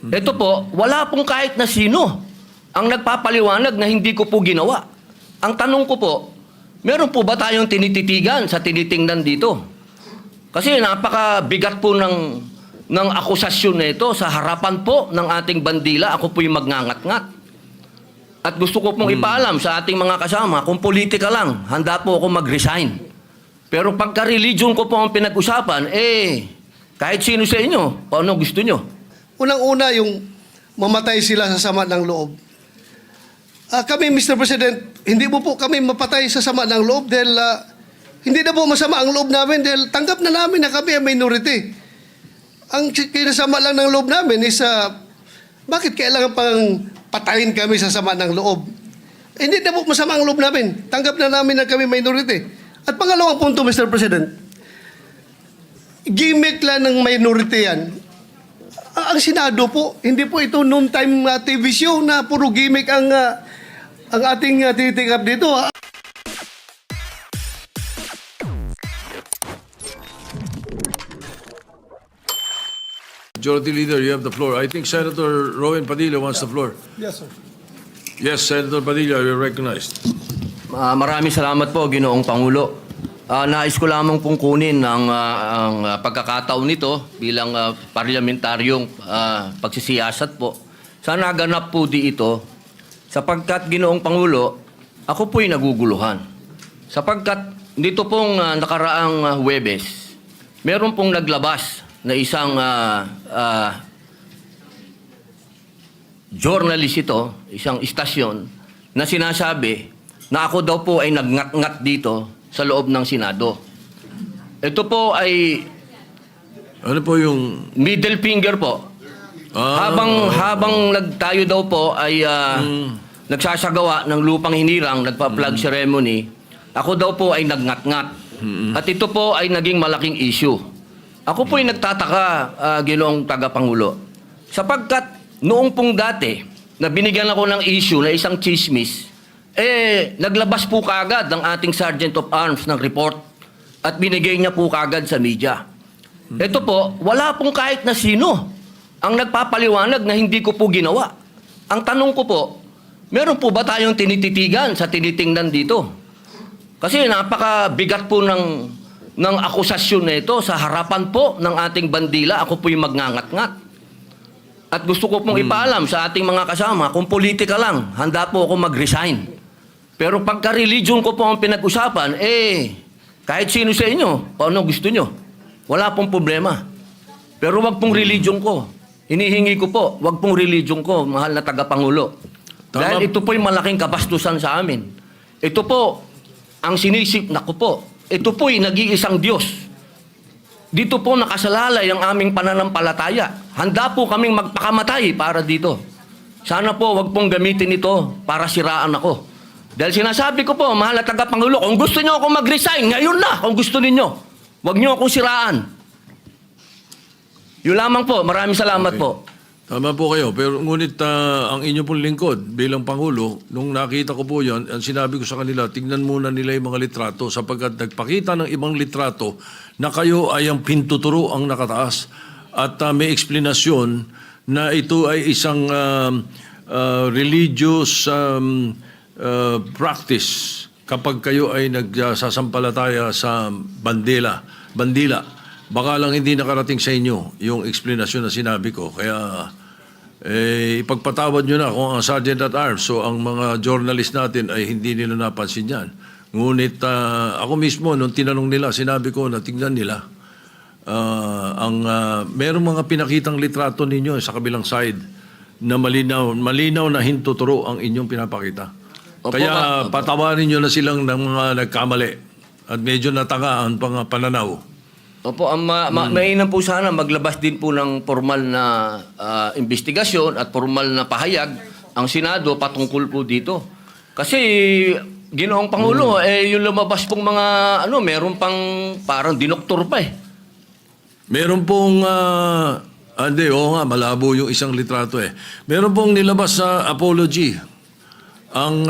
Ito po, wala pong kahit na sino ang nagpapaliwanag na hindi ko po ginawa. Ang tanong ko po, meron po ba tayong tinititigan sa tinitingnan dito? Kasi napakabigat po ng akusasyon na ito sa harapan po ng ating bandila. Ako po yung magngangat-ngat. At gusto ko pong ipaalam sa ating mga kasama, kung politika lang, handa po ako mag-resign. Pero pagka-religion ko po ang pinag-usapan, kahit sino sa inyo, kung ano gusto nyo. Unang-una yung mamatay sila sa sama ng loob. Kami, Mr. President, hindi po kami mapatay sa sama ng loob dahil hindi na po masama ang loob namin dahil tanggap na namin na kami ang minority. Ang kinasama lang ng loob namin is bakit kailangan pang patayin kami sa sama ng loob? Hindi na po masama ang loob namin. Tanggap na namin na kami minority. At pangalawang punto, Mr. President, gimmick lang ng minority yan. Ang Senado po, hindi po ito noon-time TV show na puro gimmick ang ating tinitikap dito. Majority Leader, you have the floor. I think Senator Rowan Padilla wants the floor. Yes, sir. Yes, Senator Padilla, you're recognized. Maraming salamat po, Ginoong Pangulo. Nais ko lamang pong kunin ang pagkakataon nito bilang parlamentaryong pagsisiyasat po. Sana ganap po di ito sapagkat, Ginoong Pangulo, ako po'y naguguluhan. Sapagkat dito pong nakaraang Huwebes, meron pong naglabas na isang journalist ito, isang istasyon, na sinasabi na ako daw po ay nagngat-ngat dito sa loob ng Senado. Ito po ay Ano po yung... middle finger po. Habang tayo daw po ay nagsasagawa ng lupang hinirang, nagpa-flag ceremony, ako daw po ay nagngat-ngat. At ito po ay naging malaking issue. Ako po ay nagtataka, Ginoong Tagapangulo, sapagkat noong pong dati na binigyan ako ng issue na isang chismis, naglabas po kaagad ng ating Sergeant of Arms ng report at binigay niya po kaagad sa media. Ito po, wala pong kahit na sino ang nagpapaliwanag na hindi ko po ginawa. Ang tanong ko po, meron po ba tayong tinititigan sa tinitingnan dito? Kasi napakabigat po ng akusasyon na ito sa harapan po ng ating bandila. Ako po yung magngangat-ngat. At gusto ko pong ipaalam sa ating mga kasama, kung politika lang, handa po ako mag-resign. Pero pagka-religion ko po ang pinag-usapan, kahit sino sa inyo, kung ano gusto nyo, wala pong problema. Pero wag pong religion ko. Hinihingi ko po, wag pong religion ko, mahal na tagapangulo. Dahil ito po'y malaking kabastusan sa amin. Ito po, ang sinisip na ko po, ito po'y nag-iisang Diyos. Dito po nakasalalay ang aming pananampalataya. Handa po kaming magpakamatay para dito. Sana po wag pong gamitin ito para siraan ako. Dahil sinasabi ko po, mahal na tagapangulo, kung gusto niyo ako mag-resign, ngayon na, kung gusto ninyo. Wag niyo akong siraan. Yun lamang po. Maraming salamat po. Tama po kayo, pero ngunit ang inyo pong lingkod bilang Pangulo, nung nakita ko po yan, ang sinabi ko sa kanila, tingnan muna nila yung mga litrato sapagkat nagpakita ng ibang litrato na kayo ay ang pintuturo ang nakataas at may eksplanasyon na ito ay isang religious practice kapag kayo ay nagsasampalataya sa bandila. Baka lang hindi nakarating sa inyo yung explanation na sinabi ko. Kaya ipagpatawad nyo na kung ang Sergeant at Arms, so ang mga journalist natin ay hindi nila napansin yan. Ngunit ako mismo, nung tinanong nila, sinabi ko na tingnan nila. Merong mga pinakitang litrato ninyo sa kabilang side na malinaw na hintuturo ang inyong pinapakita. Opo, Kaya patawarin nyo na silang ng mga nagkamali at medyo natanga ang pananaw. Opo, mainam po sana maglabas din po ng formal na investigasyon at formal na pahayag ang Senado patungkol po dito. Kasi, Ginoong Pangulo, yung lumabas pong mga, meron pang parang dinoktor pa eh. Meron pong, malabo yung isang litrato eh. Meron pong nilabas sa apology ang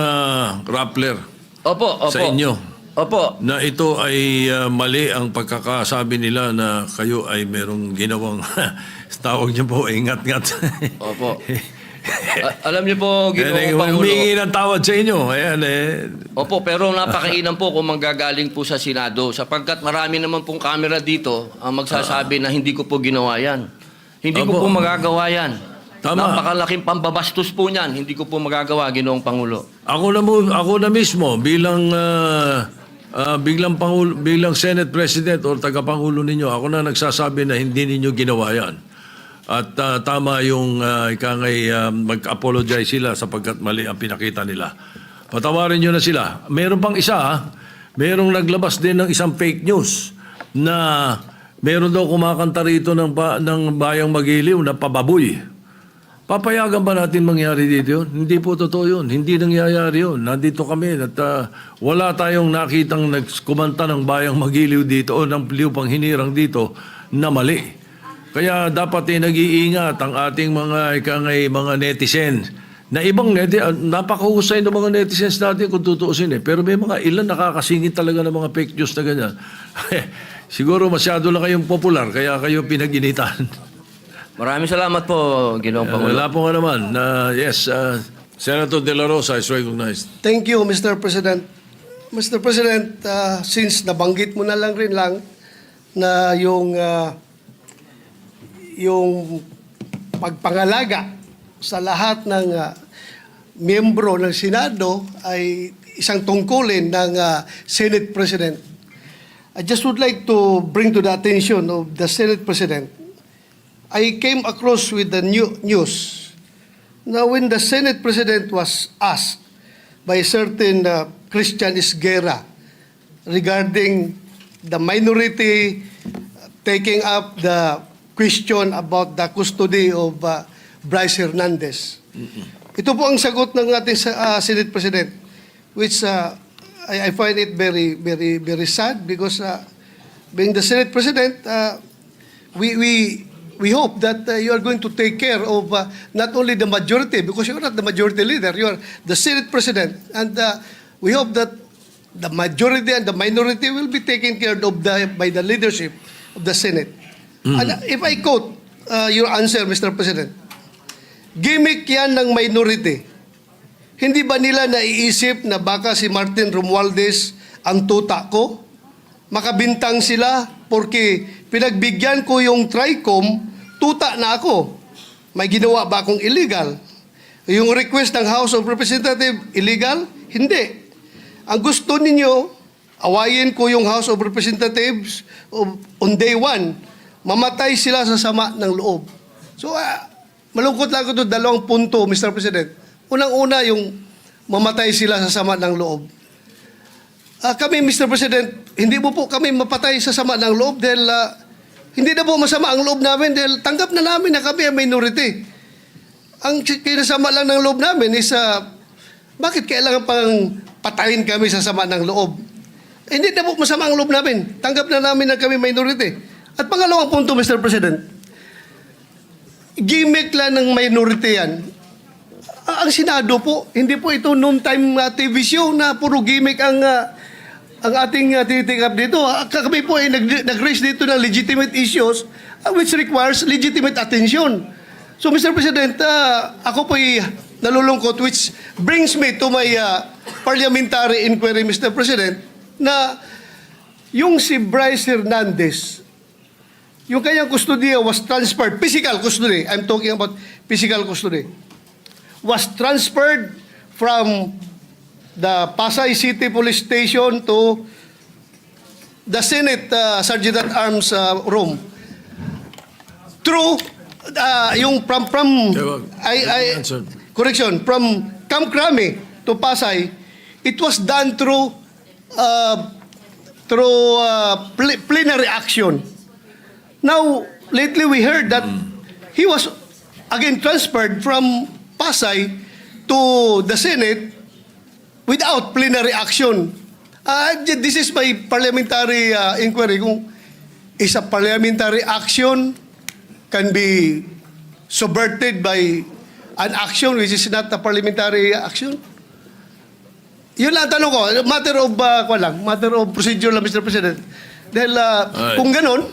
Rappler Opo. sa inyo. Opo. na ito ay mali ang pagkakasabi nila na kayo ay merong ginawang tawag niyo po, ingat-ngat. Opo. Alam niyo po, Ginoong Pangulo. Humingi ng tawad sa inyo. Ayan eh. Opo, pero napakainam po kung manggagaling po sa Senado sapagkat marami naman pong camera dito ang magsasabi na hindi ko po ginawa yan. Hindi ko Opo. po magagawa yan. Tama. Napakalaking pambabastos po niyan. Hindi ko po magagawa, Ginoong Pangulo. Ako na mismo bilang bilang Senate President o tagapangulo ninyo, ako na nagsasabi na hindi ninyo ginawa yan. At tama yung mag-apologize sila sapagkat mali ang pinakita nila. Patawarin nyo na sila. Meron pang isa, merong naglabas din ng isang fake news na meron daw kumakanta rito ng Bayang Magiliw na pababoy. Papayagan ba natin mangyari dito yun? Hindi po totoo yun. Hindi nangyayari yun. Nandito kami at wala tayong nakitang nagkumanta ng Bayang Magiliw dito o ng Lupang Hinirang dito na mali. Kaya dapat nag-iingat ang ating mga netizens. Na ibang napakahusay ng mga netizens natin kung tutuusin eh. Pero may mga ilan nakakasingit talaga ng mga fake news na ganyan. Siguro masyado lang kayong popular kaya kayo pinag-initan. Maraming salamat po, Ginoong Pangulo. Wala po nga naman. Yes, Senator De La Rosa is recognized. Thank you, Mr. President. Mr. President, since nabanggit mo na rin na yung pagpangalaga sa lahat ng miyembro ng Senado ay isang tungkulin ng Senate President. I just would like to bring to the attention of the Senate President. I came across with the news. Now, when the Senate President was asked by a certain Christian Esguerra regarding the minority taking up the question about the custody of Bryce Hernandez. Ito po ang sagot ng ating Senate President, which I find it very, very, very sad because being the Senate President, we hope that you are going to take care of not only the majority, because you are not the majority leader, you are the Senate President, and we hope that the majority and the minority will be taken care of by the leadership of the Senate. And if I quote your answer, Mr. President, gimmick yan ng minority. Hindi ba nila naiisip na baka si Martin Romualdez ang tuta ko? Makabintang sila porque pinagbigyan ko yung TRICOM, tuta na ako. May ginawa ba akong illegal? Yung request ng House of Representatives, illegal? Hindi. Ang gusto ninyo, awayin ko yung House of Representatives on day one. Mamatay sila sa sama ng loob. So, malungkot lang ko ito, dalawang punto, Mr. President. Unang-una, yung mamatay sila sa sama ng loob. Kami, Mr. President, hindi mo po kami mapatay sa sama ng loob dahil hindi na po masama ang loob namin dahil tanggap na namin na kami ang minority. Ang kinasama lang ng loob namin is bakit kailangan pang patayin kami sa sama ng loob? Hindi na po masama ang loob namin. Tanggap na namin na kami minority. At pangalawang punto, Mr. President, gimmick lang ng minority yan. Ang Senado po, hindi po ito noon-time TV show na puro gimmick ang ating tinitikap dito. Kami po ay nag-raise dito ng legitimate issues which requires legitimate attention. So, Mr. President, ako po ay nalulungkot which brings me to my parliamentary inquiry, Mr. President, na yung si Bryce Hernandez, yung kanyang custodiya was transferred, physical custody, I'm talking about physical custody, was transferred from the Pasay City Police Station to the Senate Sergeant at Arms room. Through yung from correction, from Camp Crame to Pasay, it was done through plenary action. Now, lately we heard that he was again transferred from Pasay to the Senate without plenary action. This is my parliamentary inquiry. Kung is a parliamentary action can be subverted by an action which is not a parliamentary action? Yun lang ang tanong ko. Matter of procedure lang, Mr. President. Dahil Alright. kung ganun,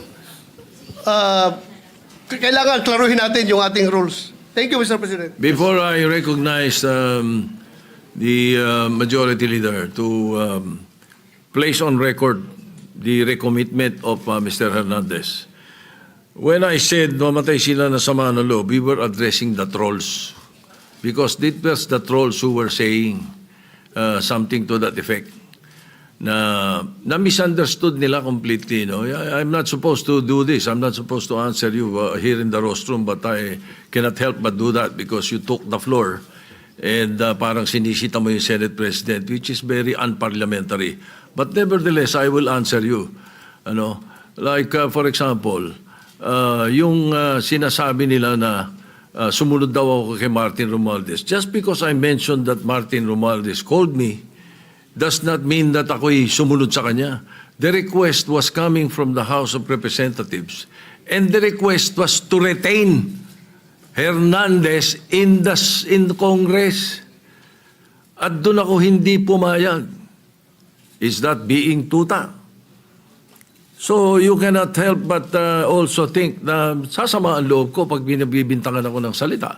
kailangan klaruhin natin yung ating rules. Thank you, Mr. President. Before I recognize the majority leader to place on record the recommitment of Mr. Hernandez, when I said mamatay sila na sama ng loob, we were addressing the trolls. Because it was the trolls who were saying something to that effect. Na misunderstood nila completely. No? I'm not supposed to do this. I'm not supposed to answer you here in the rostrum, but I cannot help but do that because you took the floor and parang sinisita mo yung Senate President, which is very unparliamentary. But nevertheless, I will answer you. Ano? Like, for example, yung sinasabi nila na sumunod daw ako kay Martin Romualdez. Just because I mentioned that Martin Romualdez called me, does not mean that ako'y sumunod sa kanya. The request was coming from the House of Representatives. And the request was to retain Hernandez in Congress. At doon ako hindi pumayag. Is that being tuta? So you cannot help but also think na sasama ang loob ko pag binabibintangan ako ng salita.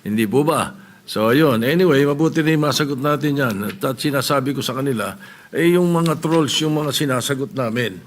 Hindi po ba? So ayun, anyway, mabuti na yung masagot natin yan. At sinasabi ko sa kanila, yung mga trolls, yung mga sinasagot namin.